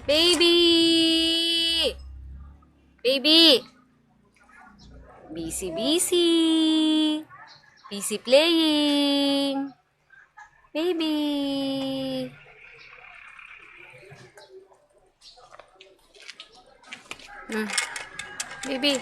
Baby! Baby! Busy, busy. Busy playing. Baby! Baby.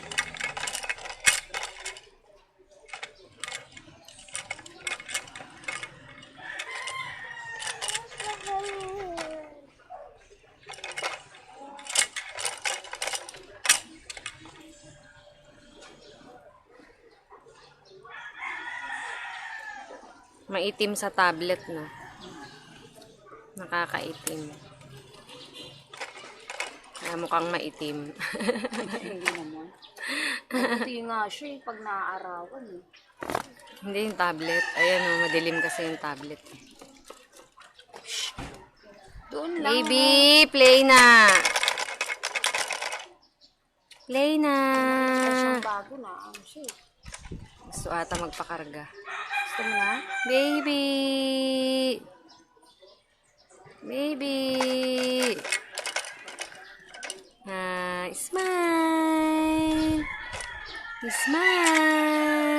Maitim sa tablet na. Nakakaitim. Kaya mukhang maitim. Hindi naman. Mabuti nga siya pag naaarawan eh. Hindi yung tablet. Ayan o, madilim kasi yung tablet. Doon lang. Baby, play na. Play na. Siyang bago na. Ano siya eh. Gusto ata magpakarga. Gusto mo na? Baby. Baby. Smile. Smile.